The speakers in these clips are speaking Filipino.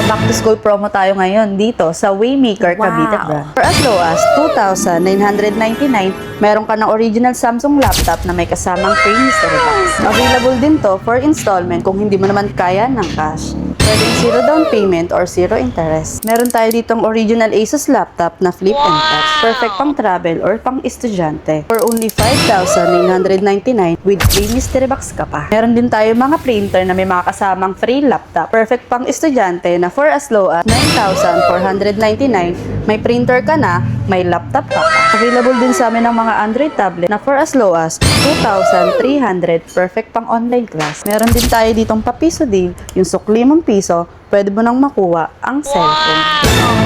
Back to school promo tayo ngayon dito sa Waymaker Cavite brand. For as low as 2,999, meron ka ng original Samsung laptop na may kasamang free mystery box. Available din to for installment kung hindi mo naman kaya ng cash. Pwedeng zero down payment or zero interest. Meron tayo ditong original Asus laptop na flip and touch. Perfect pang travel or pang estudyante. For only 5,999 with free mystery box ka pa. Meron din tayo mga printer na may mga kasamang free laptop. Perfect pang estudyante na for as low as 9,499. May printer ka na, may laptop ka pa. Available din sa amin ng mga Android tablet na for as low as 2,300. Perfect pang online class. Meron din tayo ditong papiso deal, yung sukli mong piso, pwede mo nang makuha ang cellphone.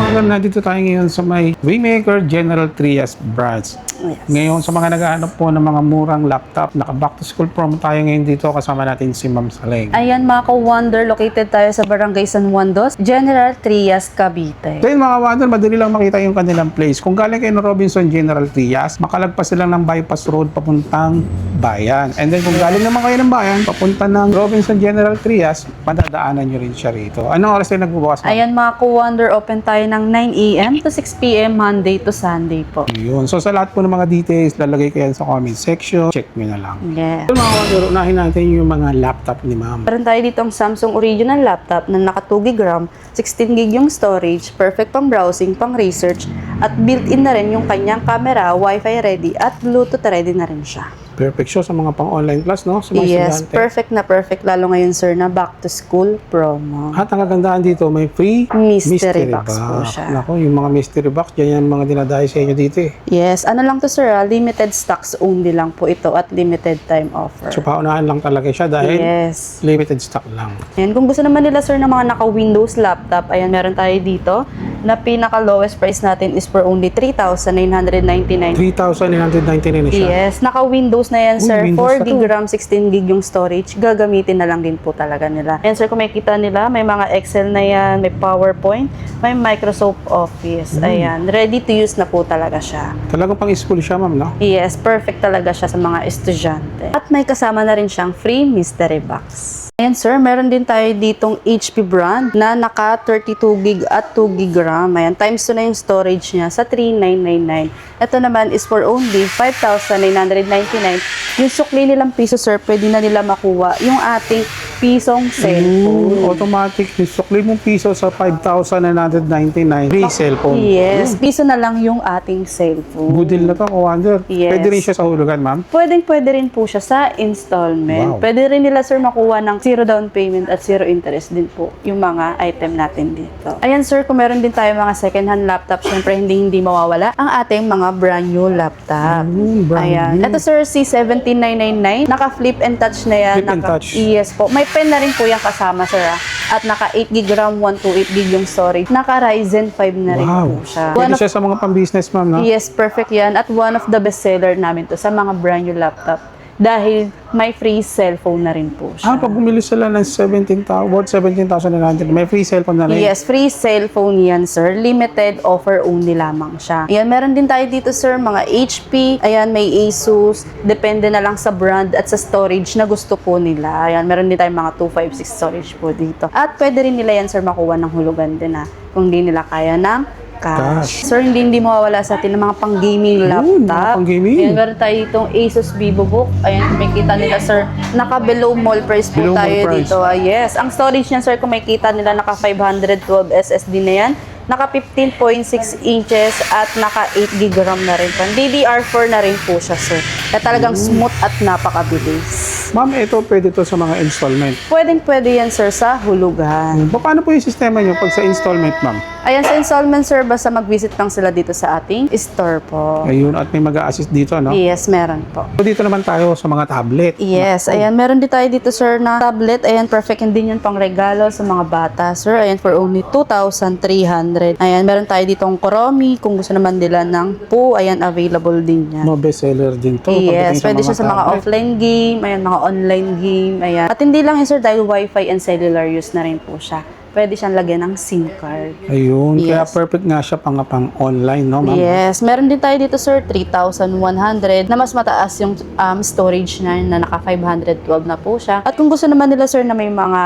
Maganda, dito tayo ngayon sa may Waymaker General Trias branch. Yes. Ngayon sa mga naghahanap po ng mga murang laptop, naka-back to school promo tayo ngayon dito, kasama natin si Ma'am Saleng. Ayan mga ka-Wonder, located tayo sa Barangay San Juan Dos, General Trias, Cavite. Then mga Wonder, madali lang makita yung kanilang place. Kung galing kayo ng Robinson General Trias, makalagpas sila ng bypass road papuntang bayan. And then kung galing naman kayo ng bayan, papunta ng Robinson General Trias, madadaanan nyo rin siya rito. Anong oras tayo nagbubukas? Ayan mga ka-Wonder, open tayo ng 9 a.m. to 6 p.m. Monday to Sunday po. Yun. So sa lahat po ng mga details, lalagay ko yan sa comment section. Check nyo na lang. Yeah. So mga Wonder, unahin natin yung mga laptop ni Ma'am. Meron tayo ditong Samsung original laptop na naka 2 GB RAM, 16 GB yung storage, perfect pang browsing, pang research, at built-in na rin yung kanyang camera, Wi-Fi ready, at Bluetooth ready na rin siya. Perfect siya sa mga pang-online class, no? Sa mga Yes, estudyante. perfect na perfect lalo ngayon sir na back to school promo. At ang kagandaan dito, may free Mystery box po siya. Nako, yung mga mystery box, yan yung mga dinadayo sa inyo dito eh. Yes, ano lang to sir, limited stocks only lang po ito at limited time offer. So paunahan lang talaga siya dahil Yes. limited stock lang. Ayan, kung gusto naman nila sir ng mga naka-Windows laptop, ayan meron tayo dito na pinaka-lowest price natin is for only 3,999. 3,999 na siya. Yes, naka-Windows na yan, Uy, sir. Windows 4 na to. GB RAM, 16 GB yung storage. Gagamitin na lang din po talaga nila. And sir, kung makikita nila, may mga Excel na yan, may PowerPoint, may Microsoft Office. Ayan, ready to use na po talaga siya. Talagang pang-school siya, ma'am, no? Yes, perfect talaga siya sa mga estudyante. At may kasama na rin siyang free mystery box. Ayan sir, meron din tayo ditong HP brand na naka 32 GB at 2 GB RAM. Ayan, times 2 na yung storage niya sa 3,999. Ito naman is for only 5,999. Yung sukli nilang piso sir, pwede na nila makuha yung ating pisong cellphone. Automatic. Sukli mong piso sa 5,999. Free cellphone. Yes, piso na lang yung ating cellphone. Good deal na to, Wonder. Yes. Pwede rin siya sa hulugan, ma'am. Pwede rin po siya sa installment. Wow. Pwede rin nila sir makuha ng zero down payment at zero interest din po yung mga item natin dito. Ayan sir, kung meron din tayo mga second hand laptop, syempre hindi mawawala ang ating mga brand new laptop. Brand Ayan. new. Ito sir, C17999. Naka flip and touch na yan. Flip and touch. Yes po. May pen na rin po yung kasama sir. At naka 8 GB RAM, 128 GB yung storage. Naka Ryzen 5 na rin po siya. Pwede siya sa mga pang-business, ma'am, no? Yes, perfect yan. At one of the best seller namin to sa mga brand new laptop. Dahil may free cellphone na rin po siya. Pag bumili sila ng 17,900, may free cellphone na rin. Yes, free cellphone yan, sir. Limited offer only lamang siya. Ayan, meron din tayo dito, sir, mga HP. Ayan, may Asus. Depende na lang sa brand at sa storage na gusto po nila. Ayan, meron din tayo mga 256 storage po dito. At pwede rin nila yan, sir, makuha ng hulugan din kung di nila kaya ng cash. Sir, hindi mawawala sa atin ng mga pang-gaming laptop. mga pang-gaming. Ayan, meron tayo itong Asus VivoBook. Ayan, kung makikita nila, sir, naka-below mall price po Below tayo mall price. dito. Yes, ang storage niya, sir, kung makikita nila, naka 512 SSD na yan. Naka 15.6 inches at naka 8 GB RAM na rin po. DDR4 na rin po siya, sir. Kaya talagang smooth at napakabilis. Ma'am, ito pwede to sa mga installment. Pwede yan, sir, sa hulugan. Paano po yung sistema nyo pag sa installment, ma'am? Ayan, sa installment, sir, basta mag-visit lang sila dito sa ating store po. Ayun, at may mag-a-assist dito, no? Yes, meron po. So, dito naman tayo sa mga tablet. Yes, ayan, meron din tayo dito, sir, na tablet. Ayan, perfect din yun pang regalo sa mga bata, sir. Ayan, for only 2,300. Ayan, meron tayo ditong Kuromi. Kung gusto naman nila ng Po, ayan, available din yan. No, bestseller din to. Yes, pagdating pwede siya sa mga tablet. offline game, ayan, mga online game, ayan. At hindi lang yun, sir, dahil Wi-Fi and cellular use na rin po siya. pwede siyang lagyan ng SIM card. Ayun, kaya Yes. perfect nga siya pang online, no, ma'am? Yes, meron din tayo dito sir, 3,100 na mas mataas yung storage na naka 512 na po siya. At kung gusto naman nila sir na may mga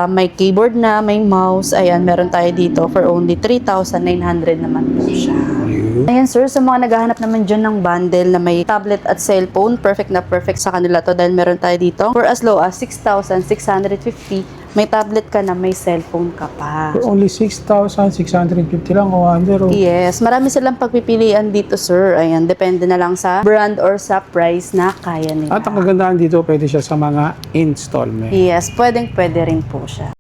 may keyboard na, may mouse, ayan, meron tayo dito for only 3,900 naman po siya. Ayun. Ayan sir, sa mga naghahanap naman dyan ng bundle na may tablet at cellphone, perfect na perfect sa kanila to dahil meron tayo dito for as low as 6,650. May tablet ka na, may cellphone ka pa. For only 6,650 lang, Wonder. Yes, marami silang pagpipilian dito, sir. Ayan, depende na lang sa brand or sa price na kaya nila. At ang kagandahan dito, pwede siya sa mga installment. Yes, pwede rin po siya.